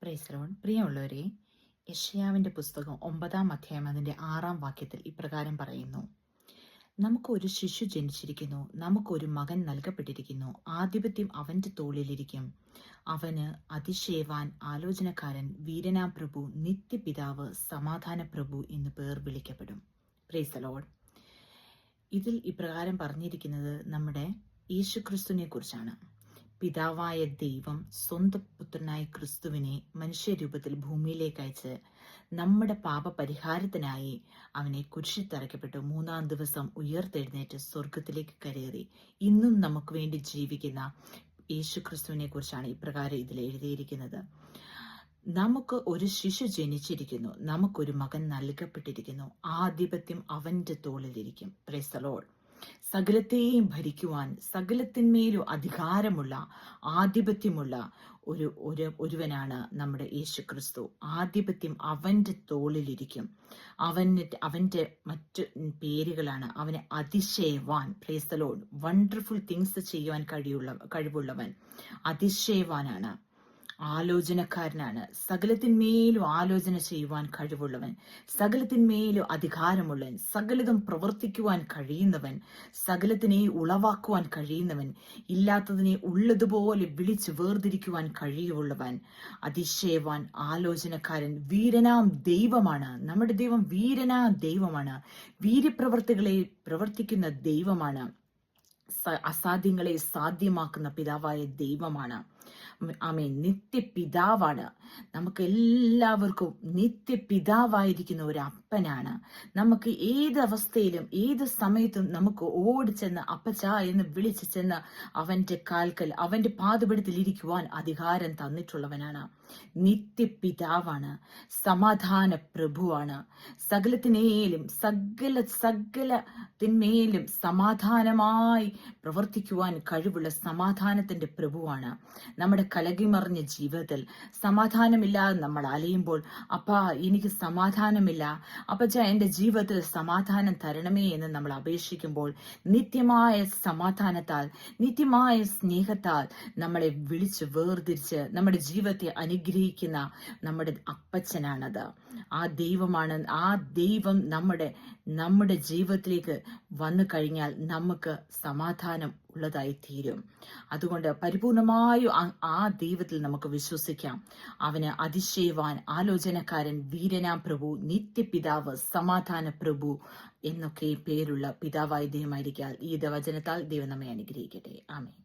Praise Lord. പ്രിയമുള്ളവരെ, യെശയ്യാവിന്റെ പുസ്തകം 9-ാം അധ്യായം അതിന്റെ 6-ാം വാക്യത്തിൽ ഇപ്രകാരം പറയുന്നു: നമുക്കൊരു ശിശു ജനിച്ചിരിക്കുന്നു, നമുക്കൊരു മകൻ നൽകപ്പെട്ടിരിക്കുന്നു, ആധിപത്യം അവന്റെ തോളിലിരിക്കും. അവന് അതിശയവാൻ, ആലോചനക്കാരൻ, വീരനാം പ്രഭു, നിത്യപിതാവ്, സമാധാന പ്രഭു എന്ന് പേർ വിളിക്കപ്പെടും. Praise lord. ഇതിൽ ഇപ്രകാരം പറഞ്ഞിരിക്കുന്നത് നമ്മുടെ യേശുക്രിസ്തുവിനെ കുറിച്ചാണ്. പിതാവായ ദൈവം സ്വന്തം പുത്രനായ ക്രിസ്തുവിനെ മനുഷ്യരൂപത്തിൽ ഭൂമിയിലേക്ക് അയച്ച് നമ്മുടെ പാപപരിഹാരത്തിനായി അവനെ കുരിശിൽ തറയ്ക്കപ്പെട്ടു 3-ാം ദിവസം ഉയർത്തെഴുന്നേറ്റ് സ്വർഗത്തിലേക്ക് കരേറി ഇന്നും നമുക്ക് വേണ്ടി ജീവിക്കുന്ന യേശുക്രിസ്തുവിനെ കുറിച്ചാണ് ഇപ്രകാരം ഇതിൽ എഴുതിയിരിക്കുന്നത്. നമുക്ക് ഒരു ശിശു ജനിച്ചിരിക്കുന്നു, നമുക്കൊരു മകൻ നൽകപ്പെട്ടിരിക്കുന്നു, ആധിപത്യം അവന്റെ തോളിലിരിക്കും. Price the Lord. സകലത്തെയും ഭരിക്കുവാൻ, സകലത്തിന്മേലും അധികാരമുള്ള, ആധിപത്യമുള്ള ഒരുവനാണ് നമ്മുടെ യേശുക്രിസ്തു. ആധിപത്യം അവന്റെ തോളിലിരിക്കും. അവന്റെ മറ്റു പേരുകളാണ്: അവന് അതിശയവാൻ, praise the lord, wonderful things ചെയ്യുവാൻ കഴിവുള്ളവൻ, അതിശയവാനാണ്. ആലോചനക്കാരനാണ്, സകലത്തിന്മേലും ആലോചന ചെയ്യുവാൻ കഴിവുള്ളവൻ, സകലത്തിന്മേലും അധികാരമുള്ളവൻ, സകലതും പ്രവർത്തിക്കുവാൻ കഴിയുന്നവൻ, സകലത്തിനെ ഉളവാക്കുവാൻ കഴിയുന്നവൻ, ഇല്ലാത്തതിനെ ഉള്ളതുപോലെ വിളിച്ച് വേർതിരിക്കുവാൻ കഴിവുള്ളവൻ, അതിശയവാൻ, ആലോചനക്കാരൻ, വീരനാം ദൈവമാണ്. നമ്മുടെ ദൈവം വീരനാം ദൈവമാണ്. വീര്യപ്രവർത്തികളെ പ്രവർത്തിക്കുന്ന ദൈവമാണ്. അസാധ്യങ്ങളെ സാധ്യമാക്കുന്ന പിതാവായ ദൈവമാണ്. ആമേൻ. നിത്യപിതാവാണ്. നമുക്ക് എല്ലാവർക്കും നിത്യപിതാവായിരിക്കുന്ന ഒരു അപ്പനാണ്. നമുക്ക് ഏത് അവസ്ഥയിലും ഏത് സമയത്തും നമുക്ക് ഓടിച്ചെന്ന് അപ്പച്ച എന്ന് വിളിച്ചു ചെന്ന് അവന്റെ കാൽക്കൽ, അവന്റെ പാദപീഠത്തിൽ ഇരിക്കുവാൻ അധികാരം തന്നിട്ടുള്ളവനാണ്. നിത്യപിതാവാണ്. സമാധാന പ്രഭുവാണ്. സകലത്തിനേലും സകലത്തിന്മേലും സമാധാനമായി പ്രവർത്തിക്കുവാൻ കഴിവുള്ള സമാധാനത്തിന്റെ പ്രഭുവാണ്. നമ്മുടെ കലകിമറിഞ്ഞ ജീവിതത്തിൽ സമാധാനമില്ലാതെ നമ്മൾ അലയുമ്പോൾ, അപ്പാ എനിക്ക് സമാധാനമില്ല, അപ്പച്ച എന്റെ ജീവിതത്തിൽ സമാധാനം തരണമേ എന്ന് നമ്മൾ അപേക്ഷിക്കുമ്പോൾ, നിത്യമായ സമാധാനത്താൽ, നിത്യമായ സ്നേഹത്താൽ നമ്മളെ വിളിച്ച് വേർതിരിച്ച് നമ്മുടെ ജീവിതത്തെ അനുഗ്രഹിക്കുന്ന നമ്മുടെ അപ്പച്ചനാണത്. ആ ദൈവമാണ്. ആ ദൈവം നമ്മുടെ ജീവിതത്തിലേക്ക് വന്നു കഴിഞ്ഞാൽ നമുക്ക് സമാധാനം ഉള്ളതായി തീരും. അതുകൊണ്ട് പരിപൂർണമായും ആ ദൈവത്തിൽ നമുക്ക് വിശ്വസിക്കാം. അവന് അതിശയവാൻ, ആലോചനക്കാരൻ, വീരനാം പ്രഭു, നിത്യപിതാവ്, സമാധാന പ്രഭു എന്നൊക്കെ പേരുള്ള പിതാവായ ദൈവമായിരിക്കാൻ ഈ വചനത്താൽ ദൈവം നമ്മെ അനുഗ്രഹിക്കട്ടെ. ആമേൻ.